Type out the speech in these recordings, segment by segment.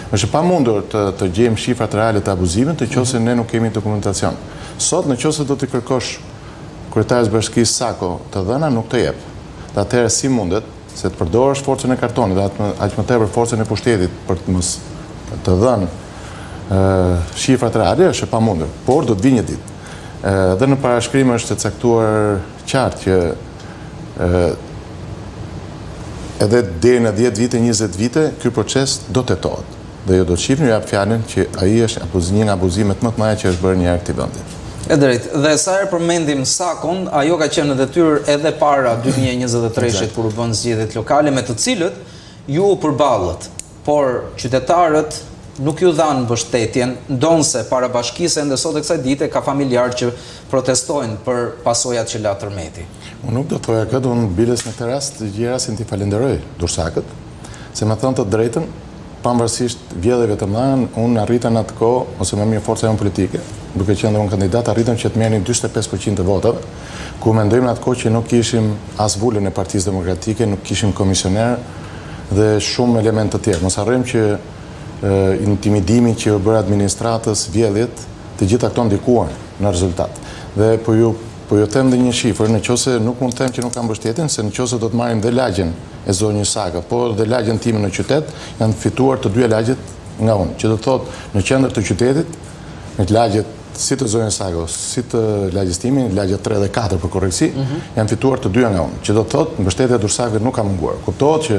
Është pamundur të gjejmë shifrat reale të abuzimit nëse ne nuk kemi dokumentacion. Sot nëse do të kërkosh kryetares bashkisë Sako të dhëna nuk të jep. Dhe atëherë si mundet se të përdorësh forcën e kartonit dhe aq më tepër forcën e pushtetit për të mos të dhënë shifrat reale është e pamundur, por do të vijë një ditë. Dhe në parashkrim është të caktuar qartë që edhe deri në 10 vite, 20 vite, ky proces do të tetohet. Dhe jo do të shihni jap fjalën që ai është një nga abuzimet më të mëdha që është bërë një herë këtij vendi. E drejtë. Dhe sa herë përmendim Sakon, ajo ka qenë në detyrë edhe para 2023-shit kur u bën zgjedhjet lokale me të cilët ju u përballët, por qytetarët nuk ju dhanë mbështetjen, ndonse para bashkisë ende sot e kësaj dite ka familjarë që protestojnë për pasojat që la Tërmeti. Unë nuk do të thoja këtë, unë biles në këtë rast gjëra si ti falenderoj Dursakët, se më thënë të drejtën, pavarësisht vjedhjeve të mëdha, unë arrita në atë kohë, ose më mirë forca jonë politike, duke qenë dhe unë kandidat, arritëm që të merrnin 45% të votave, ku mendojmë në atë kohë që nuk kishim as vullën e Partisë Demokratike, nuk kishim komisioner dhe shumë elemente të tjerë. Mos harrojmë që intimidimi që u bërë administratës, vjedhjet, të gjitha këto ndikuan në rezultat. Dhe po ju them dhe një shifër, nëse nuk mund të them që nuk kam mbështetjen, se nëse do të marrim dhe lagjen e zonjës Saka, po dhe lagjen time në qytet, janë fituar të dyja lagjet nga unë. Që do të thotë në qendër të qytetit, në lagjet si të zonjës Saka, si të lagjes time, lagjet 3 dhe 4 për korreksi, janë fituar të dyja nga unë. Që do të thotë mbështetja e Dursakëve nuk ka munguar. Kuptohet që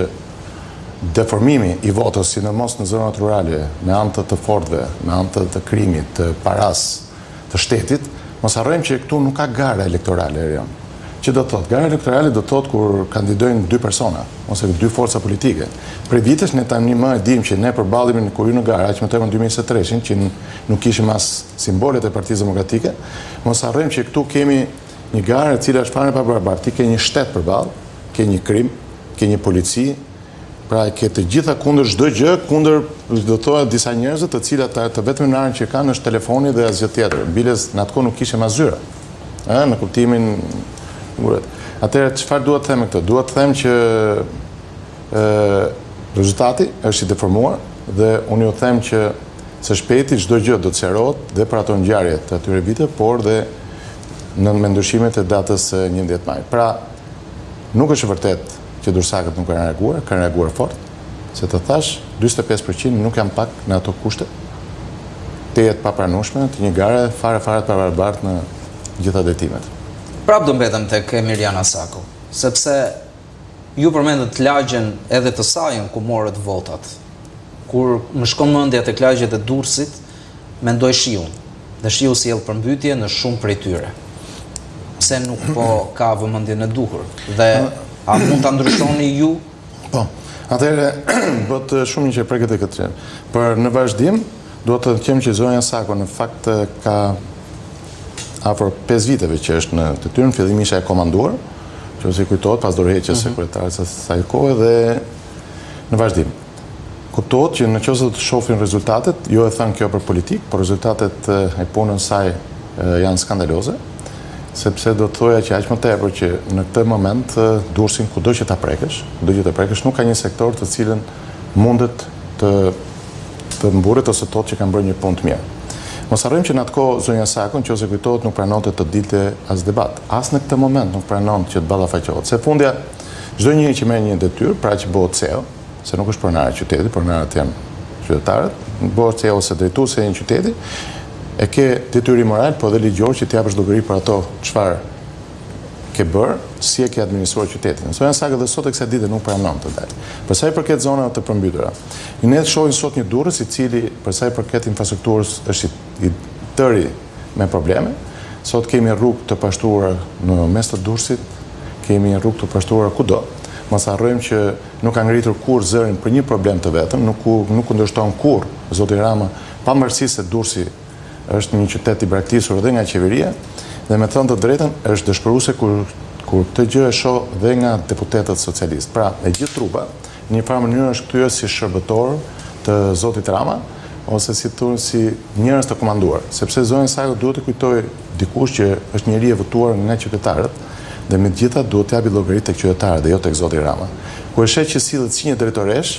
deformimi i votës, sidomos në zonat rurale, me anë të fortëve, me anë të krimit, të paras, të shtetit, mos harrojmë që këtu nuk ka gara elektorale e jonë. Që do të thotë? Gara elektorale do të thotë kur kandidojnë 2 persona, ose 2 forca politike. Prej vitesh ne tani më e dim që ne përballemi kur në gara, aq më tepër në 2023-shin, që nuk kishim as simbolet e Partisë Demokratike, mos harrojmë që këtu kemi një garë e cila është fare pa barabartë. Ti ke një shtet përballë, ke një krim, ke një polici, pra ke të gjitha kundër çdo gjë, kundër do të thoya disa njerëz të cilat të vetëm arën që kanë është telefoni dhe asgjë tjetër. Biles në atë kohë nuk kishim as zyra. Në kuptimin atëherë çfarë duhet të them këtë? Duhet të them që rezultati është i deformuar dhe unë ju them që së shpejti çdo gjë do të sqarohet dhe për ato ngjarje të atyre vite, por dhe me ndryshimet e datës 11 maj. Pra, nuk është vërtet që Dursakët nuk kanë reaguar fort, se të thash, 45% nuk janë pak në ato kushte, të jetë papranueshme të një gare fare të barabartë në gjitha drejtimet. Prap do mbetëm tek Mirjana Sako, sepse ju përmendët lagjen edhe të sajën ku morët votat. Kur më shkon mendja tek lagjet e Durrësit, mendoj shiun, dhe shiu sjell përmbytje në shumë prej tyre. Pse nuk po ka vëmendjen e duhur? Dhe a mund ta ndryshoni ju? Po. Atëherë bëhet shumë që prekët e këtë. Për në vazhdim, duhet të them që zonja Sako në fakt ka afër 5 viteve që është në detyrën, fillimisht e komanduar, që si kujtohet pas dorëheqjes së kryetares së asaj kohe dhe në vazhdim. Kuptohet që nëse do të shohin rezultatet, jo e thënë kjo për politik, por rezultatet e punës saj janë skandaloze. Sepse do të thoja që aq më tepër që në këtë moment Durrësin kudo që ta prekësh, nuk ka një sektor të cilën mundet të mburret ose thotë që kanë bërë një punë të mirë. Mos harrojmë që në atë kohë zonja Sako, nëse kujtohet, nuk pranonte të dilte as debat. As në këtë moment nuk pranon që të ballafaqohet. Se fundja çdo njeri që merr një detyrë, pra që bëhet CEO, se nuk është pronar i qytetit, pronarët janë qytetarët, bëhet CEO ose drejtues i një qyteti, e ke detyri moral, po dhe ligjor që t'japësh llogari për ato çfarë ke bërë, si e ke administruar qytetin. Zonja Sako dhe sot e kësaj dite nuk pranon të dalë. Për sa i përket zonave të përmbytura, ne shohim sot një Durrës i cili për sa i përket infrastrukturës është i tëri me probleme. Sot kemi rrugë të pashtuara në mes të Durrësit, kemi rrugë të pashtuara kudo. Mos harrojmë që nuk ka ngritur kur zërin për një problem të vetëm, nuk kundërshton kur zoti Rama, pavarësisht se Durrësi është një qytet i braktisur dhe nga qeveria, dhe me thënë të drejtën është dëshpëruese kur të gjë e shoh dhe nga deputetët socialistë. Pra, e gjithë trupa, në një farë mënyrë është kthyer si shërbëtor të zotit Rama, ose si njerëz të komanduar, sepse zonja Sako duhet të kujtoj dikush që është njeri e votuar nga qytetarët, dhe me të gjitha duhet të japi llogari tek qytetarët dhe jo tek zoti Rama. Kur e sheh që sillet si një drejtoresh,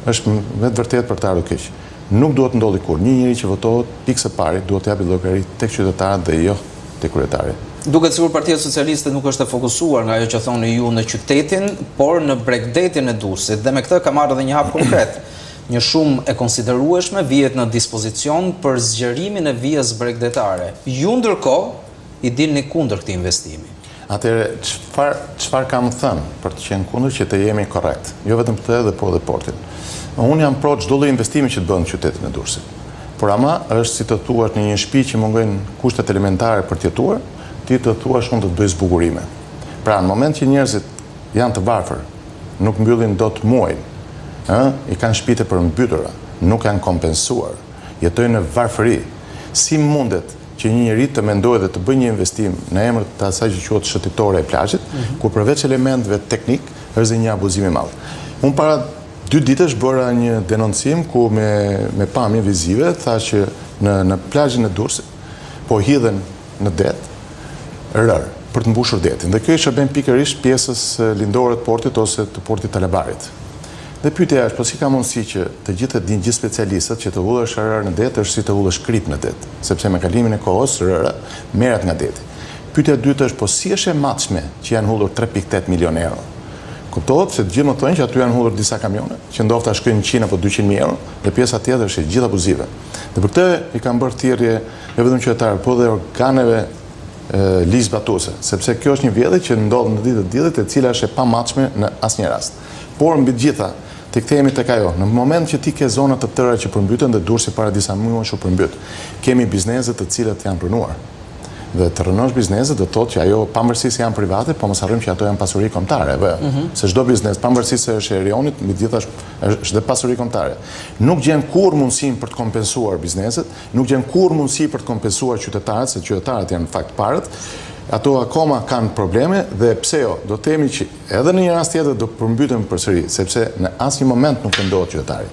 është me të vërtet për të ardhur keq. Nuk duhet të ndodhi kur një njeri që votohet pikë së pari duhet të japi llogari tek qytetarët dhe jo tek kryetari. Duket sikur Partia Socialiste nuk është e fokusuar nga ajo që thoni ju në qytetin, por në Bregdetin e Durrësit dhe me këtë ka marrë edhe një hap konkret. Një shumë e konsiderueshme vihet në dispozicion për zgjerimin e vijës bregdetare. Ju ndërkohë i dilni kundër këtij investimi. Atëherë, çfarë kam thënë për të qenë kundër që të jemi korrekt, jo vetëm këtë dhe po dhe portin. Unë jam pro çdo lloj investimi që të bëhen në qytetin e Durrësit. Por ama është si të thuash në një shtëpi që mungojnë kushtet elementare për të jetuar, ti të thuash unë të bëj zbukurime. Pra në moment që njerëzit janë të varfër, nuk mbyllin dot muajin, i kanë shtëpitë e përmbytura, nuk janë kompensuar, jetojnë në varfëri. Si mundet që një njeri të mendojë dhe të bëjë një investim në emër të asaj që quhet shëtitore e plazhit, ku përveç elementeve teknik është dhe një abuzim i madh. Unë para 2 ditësh bëra një denoncim ku me pamje vizive tha që në plazhin e Durrësit po hidhen në det rër për të mbushur detin. Dhe kjo i shërben pikërisht pjesës lindore të portit ose të portit të Labarit. Dhe pyetja është, po si ka mundësi që të gjithë specialistët që të ulësh rër në det është si të ulësh krip në det, sepse me kalimin e kohës rëra merret nga deti. Pyetja e dytë është, po si është e matshme që janë hullur 3.8 milion euro? Kuptohet se të gjithë më thonë që aty janë hullur disa kamione, që ndofta shkojnë 100 apo 200.000 euro, dhe pjesa tjetër është e gjithë abuzive. Dhe për këtë i kanë bërë thirrje jo vetëm qytetarëve, por dhe organeve ligjzbatuese, sepse kjo është një vjedhje që ndodh në ditët e diellit, e cila është e pamatshme në asnjë rast. Por mbi të gjitha, të kthehemi tek ajo. Në moment që ti ke zona të tëra që përmbyten dhe Durrësi para disa muajsh u përmbyt, kemi bizneset të cilat janë rënuar. Dhe të rënosh bizneset do të thotë që ajo pavarësisht se janë private, po mos harrojmë që ato janë pasuri kombëtare, se çdo biznes pavarësisht se është e rajonit, megjithash është dhe pasuri kombëtare. Nuk gjen kurrë mundësinë për të kompensuar bizneset, nuk gjen kurrë mundësi për të kompensuar qytetarët, se qytetarët janë në fakt parët. Ato akoma kanë probleme dhe pse jo, do të themi që edhe në një rast tjetër do përmbyten përsëri, sepse në asnjë moment nuk vendohet qytetari.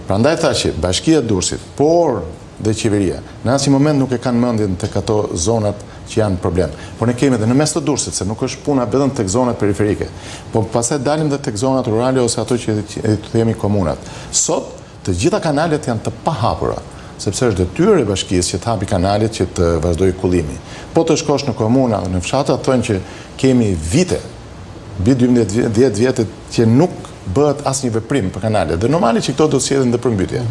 Prandaj thashë Bashkia e Durrësit, por dhe qeveria, në asnjë moment nuk e kanë mendjen tek ato zonat që janë problem. Por ne kemi edhe në mes të Durrësit, se nuk është puna vetëm tek zonat periferike, po pastaj dalim edhe tek zonat rurale ose ato që i themi komunat. Sot të gjitha kanalet janë të pahapura, sepse është detyrë e bashkisë që të hapi kanalet që të vazhdojë kullimi. Po të shkosh në komuna, në fshatra, thonë që kemi vite, 12 vjetë që nuk bëhet asnjë veprim për kanalet. Dhe normali që këto do sjellin dhe përmbytje.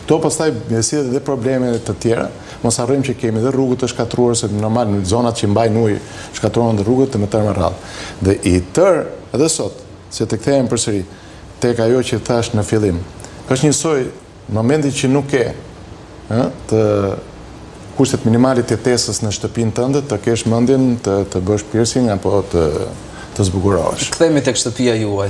Këto pastaj sjellin dhe probleme të tjera. Mos harrojmë që kemi dhe rrugët të shkatruar, se normal në zonat që mbajnë ujë shkatruan dhe rrugët të më tërë me radhë. Dhe i tërë edhe sot, se të kthehemi përsëri tek ajo që thash në fillim, është njësoj momenti që nuk ke të kushtet minimalit të jetesës në shtëpinë tënde, të kesh mendjen të bësh piercing apo të zbukurohesh. Kthehemi tek shtëpia juaj.